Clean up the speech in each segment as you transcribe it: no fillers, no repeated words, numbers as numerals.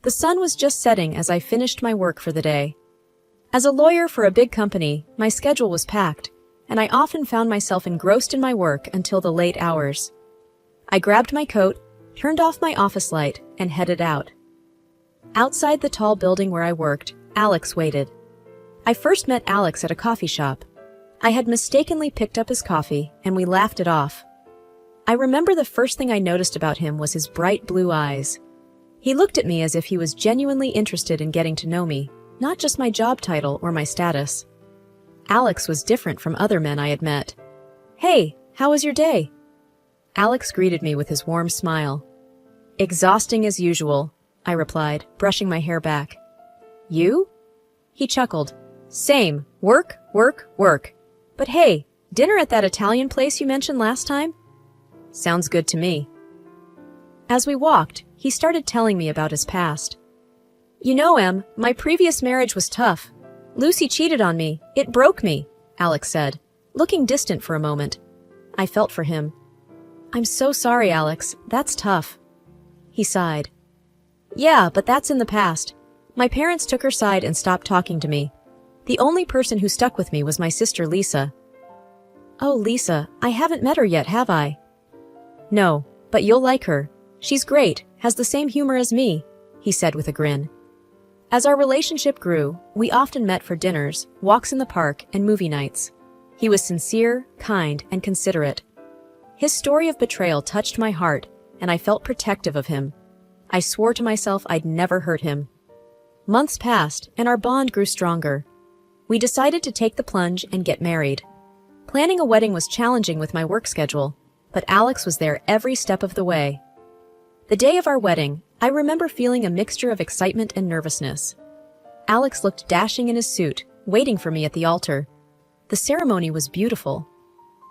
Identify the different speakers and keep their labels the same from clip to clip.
Speaker 1: The sun was just setting as I finished my work for the day. As a lawyer for a big company, my schedule was packed, and I often found myself engrossed in my work until the late hours. I grabbed my coat, turned off my office light, and headed out. Outside the tall building where I worked, Alex waited. I first met Alex at a coffee shop. I had mistakenly picked up his coffee, and we laughed it off. I remember the first thing I noticed about him was his bright blue eyes. He looked at me as if he was genuinely interested in getting to know me, not just my job title or my status. Alex was different from other men I had met. "Hey, how was your day?" Alex greeted me with his warm smile. "Exhausting as usual," I replied, brushing my hair back. "You?" He chuckled. "Same. Work, work, work. But hey, dinner at that Italian place you mentioned last time? Sounds good to me." As we walked, he started telling me about his past. "You know, Em, my previous marriage was tough. Lucy cheated on me. It broke me," Alex said, looking distant for a moment. I felt for him. "I'm so sorry, Alex. That's tough." He sighed. "Yeah, but that's in the past. My parents took her side and stopped talking to me. The only person who stuck with me was my sister Lisa." "Oh, Lisa, I haven't met her yet, have I?" "No, but you'll like her. She's great, has the same humor as me," he said with a grin. As our relationship grew, we often met for dinners, walks in the park, and movie nights. He was sincere, kind, and considerate. His story of betrayal touched my heart, and I felt protective of him. I swore to myself I'd never hurt him. Months passed, and our bond grew stronger. We decided to take the plunge and get married. Planning a wedding was challenging with my work schedule, but Alex was there every step of the way. The day of our wedding, I remember feeling a mixture of excitement and nervousness. Alex looked dashing in his suit, waiting for me at the altar. The ceremony was beautiful.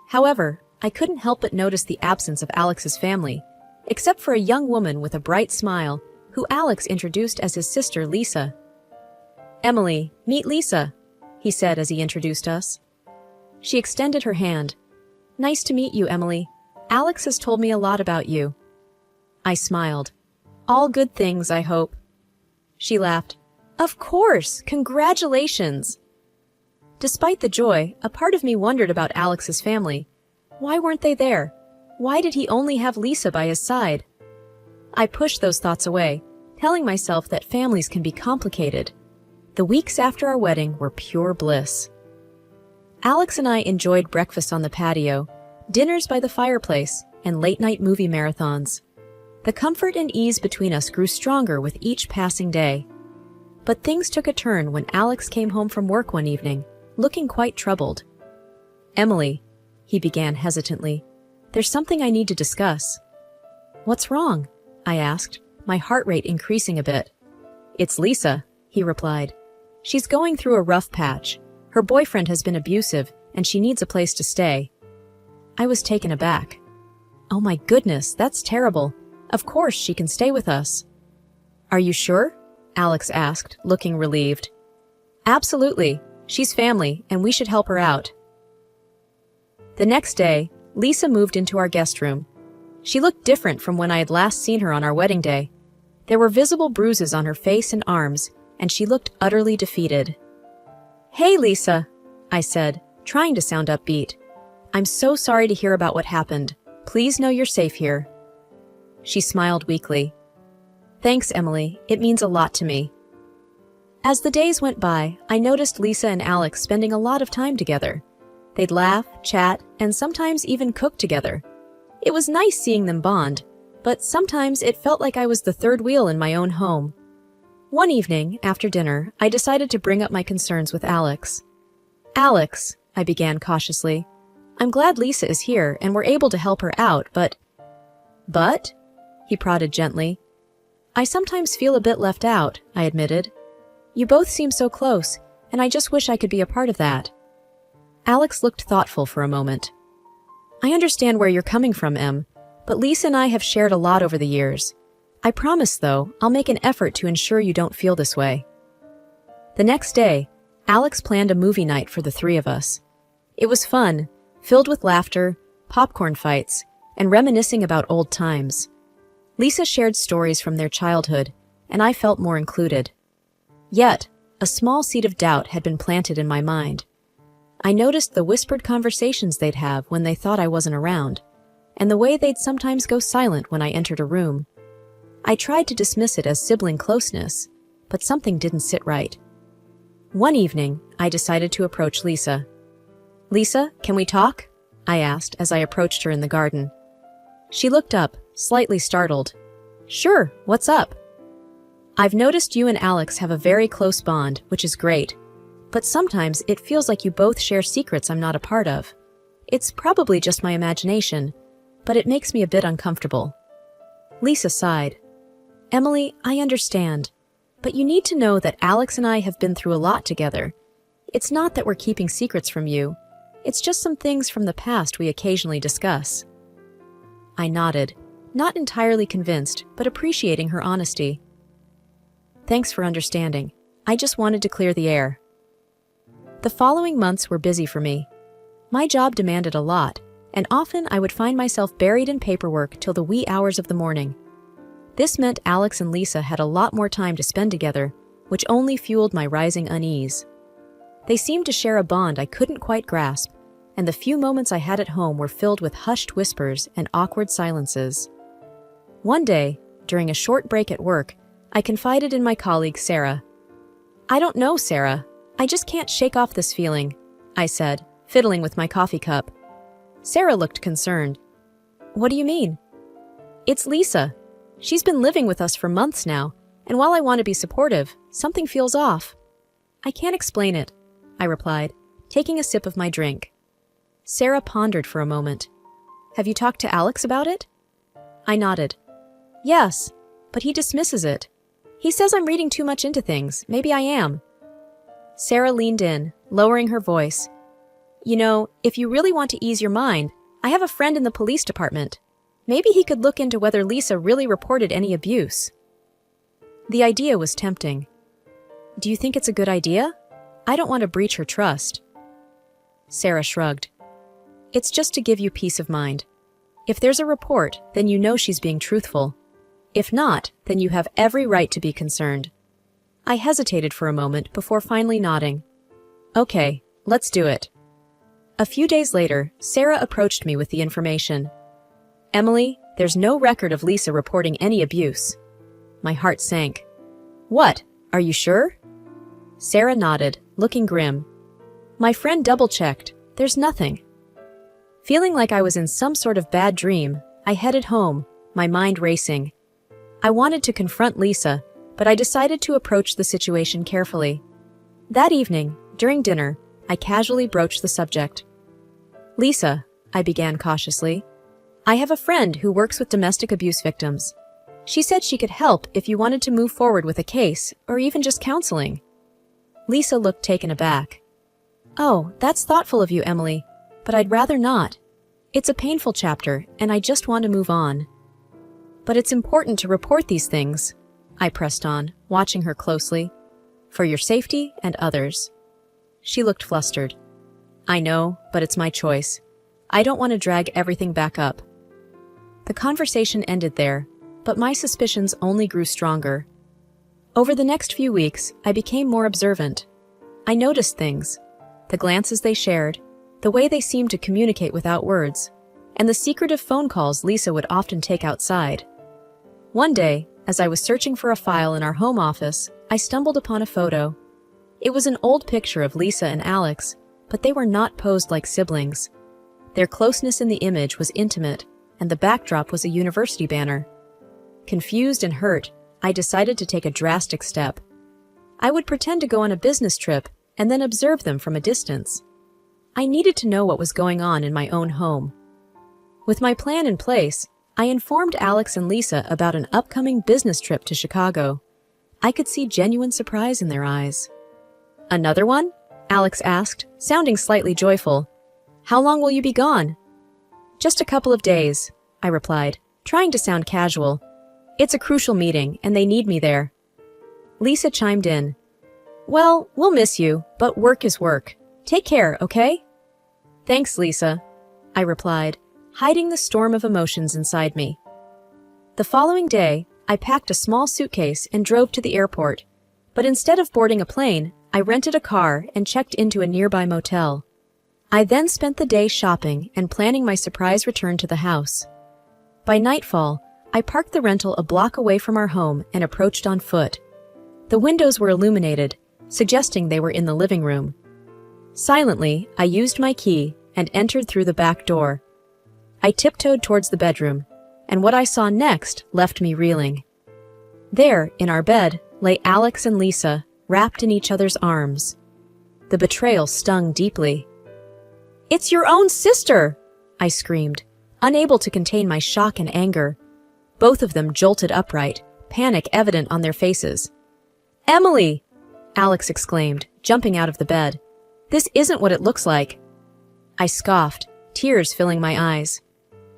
Speaker 1: However, I couldn't help but notice the absence of Alex's family, except for a young woman with a bright smile, who Alex introduced as his sister Lisa. "Emily, meet Lisa," he said as he introduced us. She extended her hand. "Nice to meet you, Emily. Alex has told me a lot about you." I smiled. "All good things, I hope." She laughed. "Of course! Congratulations!" Despite the joy, a part of me wondered about Alex's family. Why weren't they there? Why did he only have Lisa by his side? I pushed those thoughts away, telling myself that families can be complicated. The weeks after our wedding were pure bliss. Alex and I enjoyed breakfast on the patio, dinners by the fireplace, and late-night movie marathons. The comfort and ease between us grew stronger with each passing day. But things took a turn when Alex came home from work one evening, looking quite troubled. "Emily," he began hesitantly, "there's something I need to discuss." "What's wrong?" I asked, my heart rate increasing a bit. "It's Lisa," he replied. "She's going through a rough patch. Her boyfriend has been abusive, and she needs a place to stay." I was taken aback. "Oh my goodness, that's terrible. Of course she can stay with us." "Are you sure?" Alex asked, looking relieved. "Absolutely. She's family, and we should help her out." The next day, Lisa moved into our guest room. She looked different from when I had last seen her on our wedding day. There were visible bruises on her face and arms, and she looked utterly defeated. "Hey, Lisa," I said, trying to sound upbeat. "I'm so sorry to hear about what happened. Please know you're safe here." She smiled weakly. "Thanks, Emily. It means a lot to me." As the days went by, I noticed Lisa and Alex spending a lot of time together. They'd laugh, chat, and sometimes even cook together. It was nice seeing them bond, but sometimes it felt like I was the third wheel in my own home. One evening, after dinner, I decided to bring up my concerns with Alex. "Alex," I began cautiously, "I'm glad Lisa is here and we're able to help her out, but—" "But?" He prodded gently. "I sometimes feel a bit left out," I admitted. "You both seem so close, and I just wish I could be a part of that." Alex looked thoughtful for a moment. "I understand where you're coming from, Em, but Lisa and I have shared a lot over the years. I promise, though, I'll make an effort to ensure you don't feel this way." The next day, Alex planned a movie night for the three of us. It was fun, filled with laughter, popcorn fights, and reminiscing about old times. Lisa shared stories from their childhood, and I felt more included. Yet, a small seed of doubt had been planted in my mind. I noticed the whispered conversations they'd have when they thought I wasn't around, and the way they'd sometimes go silent when I entered a room. I tried to dismiss it as sibling closeness, but something didn't sit right. One evening, I decided to approach Lisa. "Lisa, can we talk?" I asked as I approached her in the garden. She looked up, slightly startled. "Sure, what's up?" "I've noticed you and Alex have a very close bond, which is great. But sometimes it feels like you both share secrets I'm not a part of. It's probably just my imagination, but it makes me a bit uncomfortable." Lisa sighed. "Emily, I understand, but you need to know that Alex and I have been through a lot together. It's not that we're keeping secrets from you. It's just some things from the past we occasionally discuss." I nodded, not entirely convinced, but appreciating her honesty. "Thanks for understanding. I just wanted to clear the air." The following months were busy for me. My job demanded a lot, and often I would find myself buried in paperwork till the wee hours of the morning. This meant Alex and Lisa had a lot more time to spend together, which only fueled my rising unease. They seemed to share a bond I couldn't quite grasp, and the few moments I had at home were filled with hushed whispers and awkward silences. One day, during a short break at work, I confided in my colleague Sarah. "I don't know, Sarah. I just can't shake off this feeling," I said, fiddling with my coffee cup. Sarah looked concerned. "What do you mean?" "It's Lisa. She's been living with us for months now, and while I want to be supportive, something feels off." "I can't explain it," I replied, taking a sip of my drink. Sarah pondered for a moment. "Have you talked to Alex about it?" I nodded. "Yes, but he dismisses it. He says I'm reading too much into things. Maybe I am." Sarah leaned in, lowering her voice. "You know, if you really want to ease your mind, I have a friend in the police department. Maybe he could look into whether Lisa really reported any abuse." The idea was tempting. "Do you think it's a good idea? I don't want to breach her trust." Sarah shrugged. "It's just to give you peace of mind. If there's a report, then you know she's being truthful. If not, then you have every right to be concerned." I hesitated for a moment before finally nodding. "Okay, let's do it." A few days later, Sarah approached me with the information. "Emily, there's no record of Lisa reporting any abuse." My heart sank. "What? Are you sure?" Sarah nodded, looking grim. "My friend double-checked. There's nothing." Feeling like I was in some sort of bad dream, I headed home, my mind racing. I wanted to confront Lisa, but I decided to approach the situation carefully. That evening, during dinner, I casually broached the subject. "Lisa," I began cautiously, "I have a friend who works with domestic abuse victims. She said she could help if you wanted to move forward with a case, or even just counseling." Lisa looked taken aback. "Oh, that's thoughtful of you, Emily, but I'd rather not. It's a painful chapter, and I just want to move on." "But it's important to report these things," I pressed on, watching her closely, "for your safety and others." She looked flustered. "I know, but it's my choice. I don't want to drag everything back up." The conversation ended there, but my suspicions only grew stronger. Over the next few weeks, I became more observant. I noticed things: the glances they shared, the way they seemed to communicate without words, and the secretive phone calls Lisa would often take outside. One day, as I was searching for a file in our home office, I stumbled upon a photo. It was an old picture of Lisa and Alex, but they were not posed like siblings. Their closeness in the image was intimate, and the backdrop was a university banner. Confused and hurt, I decided to take a drastic step. I would pretend to go on a business trip and then observe them from a distance. I needed to know what was going on in my own home. With my plan in place, I informed Alex and Lisa about an upcoming business trip to Chicago. I could see genuine surprise in their eyes. "Another one?" Alex asked, sounding slightly joyful. "How long will you be gone?" "Just a couple of days," I replied, trying to sound casual. "It's a crucial meeting, and they need me there." Lisa chimed in. "Well, we'll miss you, but work is work. Take care, okay?" "Thanks, Lisa," I replied, hiding the storm of emotions inside me. The following day, I packed a small suitcase and drove to the airport. But instead of boarding a plane, I rented a car and checked into a nearby motel. I then spent the day shopping and planning my surprise return to the house. By nightfall, I parked the rental a block away from our home and approached on foot. The windows were illuminated, suggesting they were in the living room. Silently, I used my key and entered through the back door. I tiptoed towards the bedroom, and what I saw next left me reeling. There, in our bed, lay Alex and Lisa, wrapped in each other's arms. The betrayal stung deeply. "It's your own sister!" I screamed, unable to contain my shock and anger. Both of them jolted upright, panic evident on their faces. "Emily!" Alex exclaimed, jumping out of the bed. "This isn't what it looks like." I scoffed, tears filling my eyes.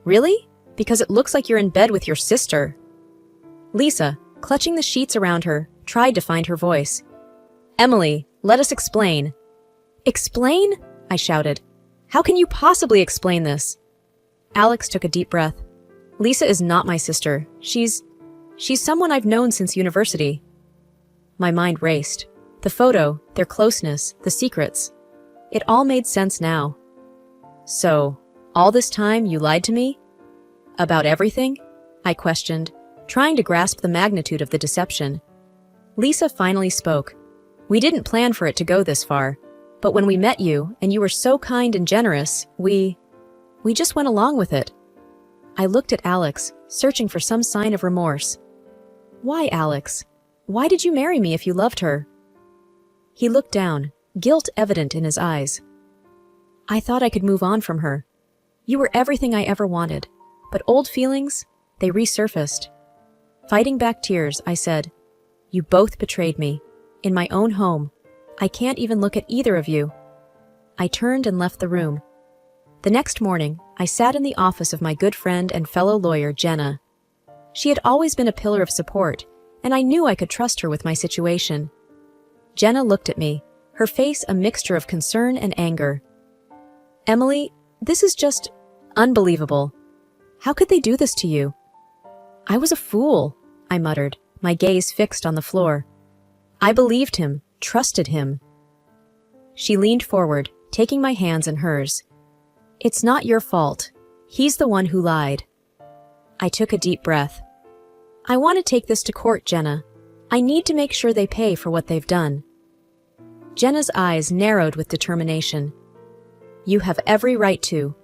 Speaker 1: "Really? Because it looks like you're in bed with your sister." Lisa, clutching the sheets around her, tried to find her voice. "Emily, let us explain." "Explain?" I shouted. "How can you possibly explain this?" Alex took a deep breath. "Lisa is not my sister. She's someone I've known since university." My mind raced. The photo, their closeness, the secrets. It all made sense now. "So, all this time you lied to me? About everything?" I questioned, trying to grasp the magnitude of the deception. Lisa finally spoke. "We didn't plan for it to go this far, but when we met you, and you were so kind and generous, we just went along with it." I looked at Alex, searching for some sign of remorse. "Why, Alex? Why did you marry me if you loved her?" He looked down, guilt evident in his eyes. "I thought I could move on from her. You were everything I ever wanted, but old feelings, they resurfaced." Fighting back tears, I said, "You both betrayed me. In my own home. I can't even look at either of you." I turned and left the room. The next morning, I sat in the office of my good friend and fellow lawyer, Jenna. She had always been a pillar of support, and I knew I could trust her with my situation. Jenna looked at me, her face a mixture of concern and anger. "Emily, this is just unbelievable. How could they do this to you?" "I was a fool," I muttered, my gaze fixed on the floor. "I believed him, trusted him." She leaned forward, taking my hands in hers. "It's not your fault. He's the one who lied." I took a deep breath. "I want to take this to court, Jenna. I need to make sure they pay for what they've done." Jenna's eyes narrowed with determination. "You have every right to.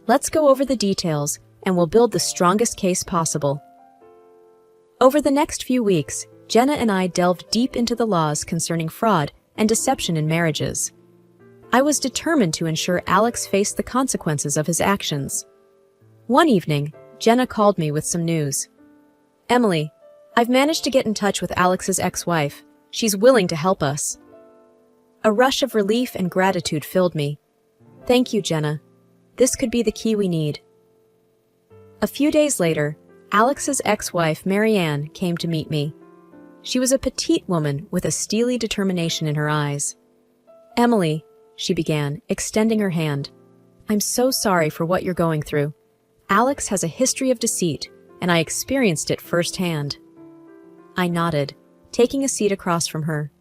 Speaker 1: Let's go over the details, and we'll build the strongest case possible." Over the next few weeks, Jenna and I delved deep into the laws concerning fraud and deception in marriages. I was determined to ensure Alex faced the consequences of his actions. One evening, Jenna called me with some news. "Emily, I've managed to get in touch with Alex's ex-wife. She's willing to help us." A rush of relief and gratitude filled me. "Thank you, Jenna. This could be the key we need." A few days later, Alex's ex-wife, Marianne, came to meet me. She was a petite woman with a steely determination in her eyes. "Emily," she began, extending her hand, "I'm so sorry for what you're going through. Alex has a history of deceit, and I experienced it firsthand." I nodded, taking a seat across from her.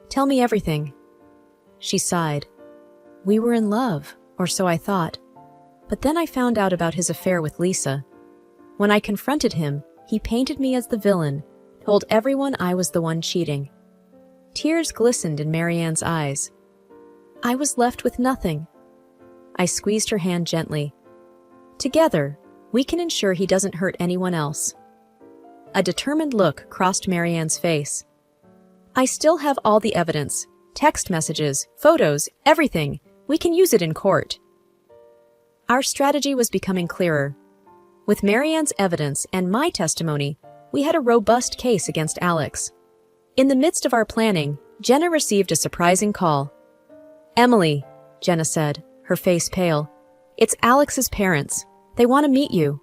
Speaker 1: "Tell me everything." She sighed. "We were in love, or so I thought. But then I found out about his affair with Lisa. When I confronted him, he painted me as the villain, told everyone I was the one cheating." Tears glistened in Marianne's eyes. I was left with nothing. I squeezed her hand gently. "Together, we can ensure he doesn't hurt anyone else." A determined look crossed Marianne's face. "I still have all the evidence, text messages, photos, everything. We can use it in court." Our strategy was becoming clearer. With Marianne's evidence and my testimony, we had a robust case against Alex. In the midst of our planning, Jenna received a surprising call. "Emily," Jenna said, her face pale, "it's Alex's parents. They want to meet you."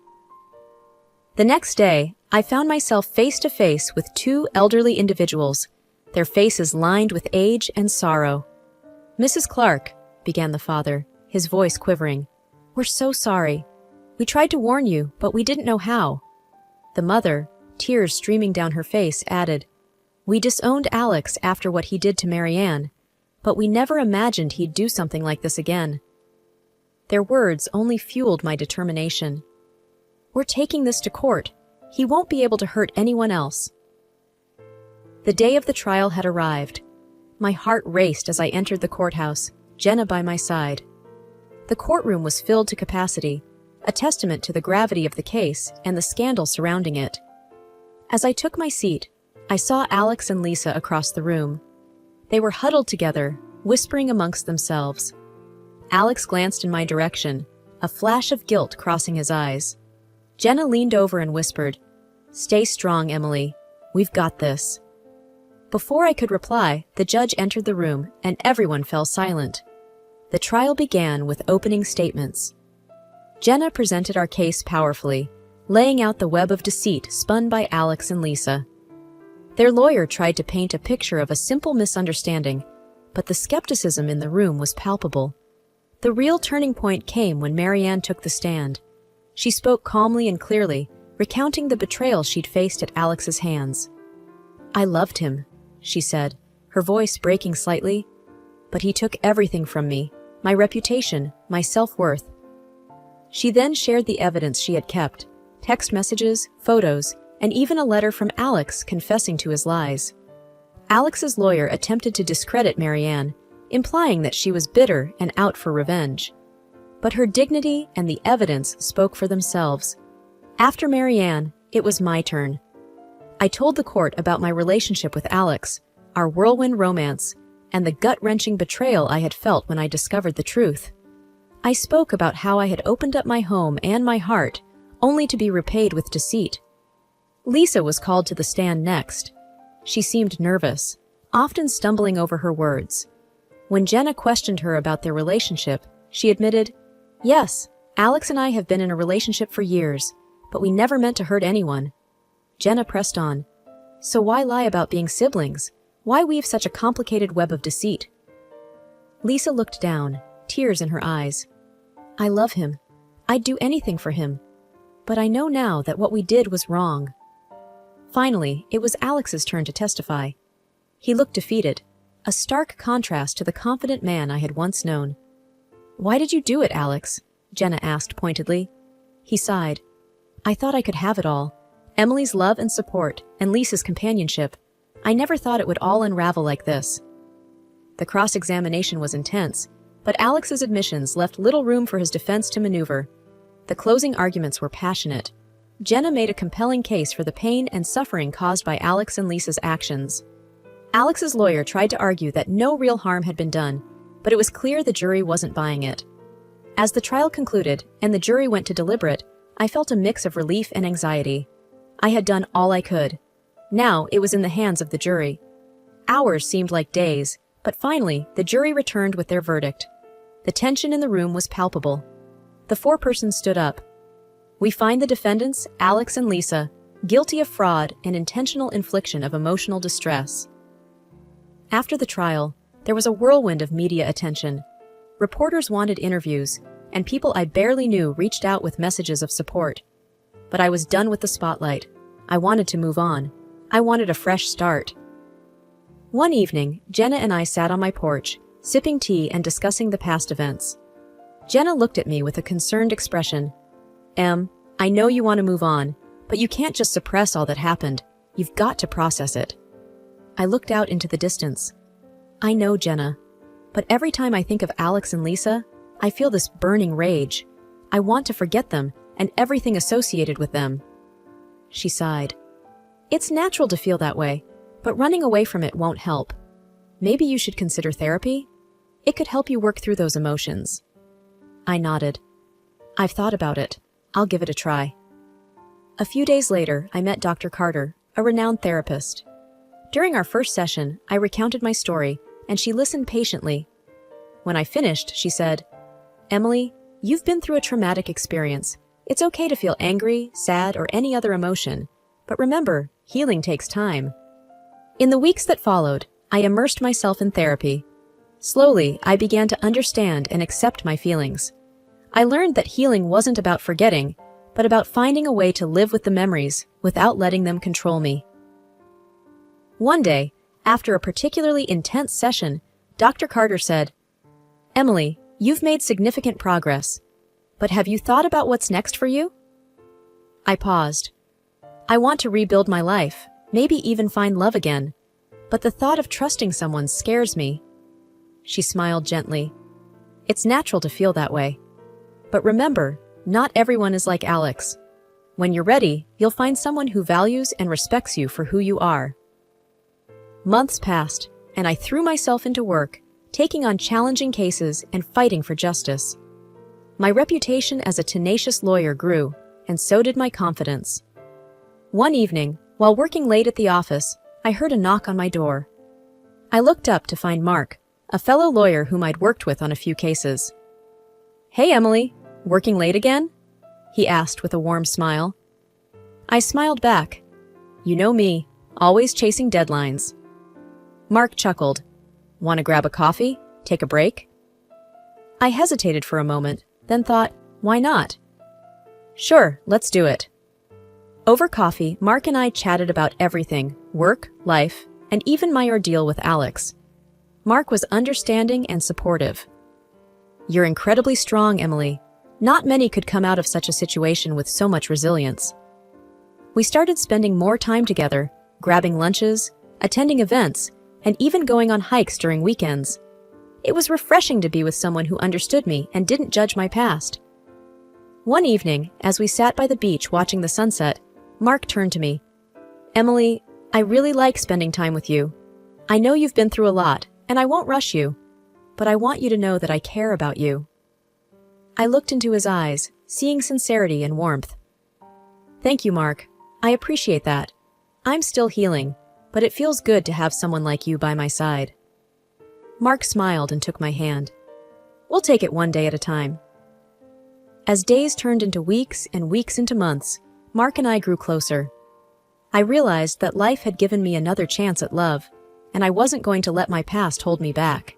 Speaker 1: The next day, I found myself face to face with two elderly individuals, their faces lined with age and sorrow. "Mrs. Clark," began the father, his voice quivering, "we're so sorry. We tried to warn you, but we didn't know how." The mother, tears streaming down her face, added, "We disowned Alex after what he did to Marianne, but we never imagined he'd do something like this again." Their words only fueled my determination. "We're taking this to court. He won't be able to hurt anyone else." The day of the trial had arrived. My heart raced as I entered the courthouse, Jenna by my side. The courtroom was filled to capacity, a testament to the gravity of the case and the scandal surrounding it. As I took my seat, I saw Alex and Lisa across the room. They were huddled together, whispering amongst themselves. Alex glanced in my direction, a flash of guilt crossing his eyes. Jenna leaned over and whispered, "Stay strong, Emily. We've got this." Before I could reply, the judge entered the room and everyone fell silent. The trial began with opening statements. Jenna presented our case powerfully, laying out the web of deceit spun by Alex and Lisa. Their lawyer tried to paint a picture of a simple misunderstanding, but the skepticism in the room was palpable. The real turning point came when Marianne took the stand. She spoke calmly and clearly, recounting the betrayal she'd faced at Alex's hands. "I loved him," she said, her voice breaking slightly, "but he took everything from me, my reputation, my self-worth." She then shared the evidence she had kept, text messages, photos, and even a letter from Alex confessing to his lies. Alex's lawyer attempted to discredit Marianne, implying that she was bitter and out for revenge. But her dignity and the evidence spoke for themselves. After Marianne, it was my turn. I told the court about my relationship with Alex, our whirlwind romance, and the gut-wrenching betrayal I had felt when I discovered the truth. I spoke about how I had opened up my home and my heart, only to be repaid with deceit. Lisa was called to the stand next. She seemed nervous, often stumbling over her words. When Jenna questioned her about their relationship, she admitted, "Yes, Alex and I have been in a relationship for years, but we never meant to hurt anyone." Jenna pressed on, "So why lie about being siblings? Why weave such a complicated web of deceit?" Lisa looked down, tears in her eyes. "I love him. I'd do anything for him. But I know now that what we did was wrong." Finally, it was Alex's turn to testify. He looked defeated, a stark contrast to the confident man I had once known. "Why did you do it, Alex?" Jenna asked pointedly. He sighed. "I thought I could have it all. Emily's love and support, and Lisa's companionship. I never thought it would all unravel like this." The cross-examination was intense, but Alex's admissions left little room for his defense to maneuver. The closing arguments were passionate. Jenna made a compelling case for the pain and suffering caused by Alex and Lisa's actions. Alex's lawyer tried to argue that no real harm had been done, but it was clear the jury wasn't buying it. As the trial concluded and the jury went to deliberate, I felt a mix of relief and anxiety. I had done all I could. Now it was in the hands of the jury. Hours seemed like days, but finally the jury returned with their verdict. The tension in the room was palpable. The foreperson stood up. "We find the defendants, Alex and Lisa, guilty of fraud and intentional infliction of emotional distress." After the trial, there was a whirlwind of media attention. Reporters wanted interviews, and people I barely knew reached out with messages of support. But I was done with the spotlight. I wanted to move on. I wanted a fresh start. One evening, Jenna and I sat on my porch, sipping tea and discussing the past events. Jenna looked at me with a concerned expression. I know you want to move on, but you can't just suppress all that happened. You've got to process it." I looked out into the distance. "I know, Jenna, but every time I think of Alex and Lisa, I feel this burning rage. I want to forget them and everything associated with them." She sighed. "It's natural to feel that way, but running away from it won't help. Maybe you should consider therapy? It could help you work through those emotions." I nodded. "I've thought about it. I'll give it a try." A few days later, I met Dr. Carter, a renowned therapist. During our first session, I recounted my story, and she listened patiently. When I finished, she said, "Emily, you've been through a traumatic experience. It's okay to feel angry, sad, or any other emotion. But remember, healing takes time." In the weeks that followed, I immersed myself in therapy. Slowly, I began to understand and accept my feelings. I learned that healing wasn't about forgetting, but about finding a way to live with the memories without letting them control me. One day, after a particularly intense session, Dr. Carter said, "Emily, you've made significant progress, but have you thought about what's next for you?" I paused. I want to rebuild my life, maybe even find love again, but the thought of trusting someone scares me. She smiled gently. It's natural to feel that way. But remember, not everyone is like Alex. When you're ready, you'll find someone who values and respects you for who you are. Months passed, and I threw myself into work, taking on challenging cases and fighting for justice. My reputation as a tenacious lawyer grew, and so did my confidence. One evening, while working late at the office, I heard a knock on my door. I looked up to find Mark, a fellow lawyer whom I'd worked with on a few cases. "Hey, Emily, working late again?" he asked with a warm smile. I smiled back. You know me, always chasing deadlines. Mark chuckled. "Want to grab a coffee? Take a break?" I hesitated for a moment, then thought, why not? Sure, let's do it. Over coffee, Mark and I chatted about everything, work, life, and even my ordeal with Alex. Mark was understanding and supportive. "You're incredibly strong, Emily. Not many could come out of such a situation with so much resilience." We started spending more time together, grabbing lunches, attending events, and even going on hikes during weekends. It was refreshing to be with someone who understood me and didn't judge my past. One evening, as we sat by the beach watching the sunset, Mark turned to me. "Emily, I really like spending time with you. I know you've been through a lot, and I won't rush you, but I want you to know that I care about you." I looked into his eyes, seeing sincerity and warmth. "Thank you, Mark. I appreciate that. I'm still healing, but it feels good to have someone like you by my side." Mark smiled and took my hand. "We'll take it one day at a time." As days turned into weeks and weeks into months, Mark and I grew closer. I realized that life had given me another chance at love, and I wasn't going to let my past hold me back.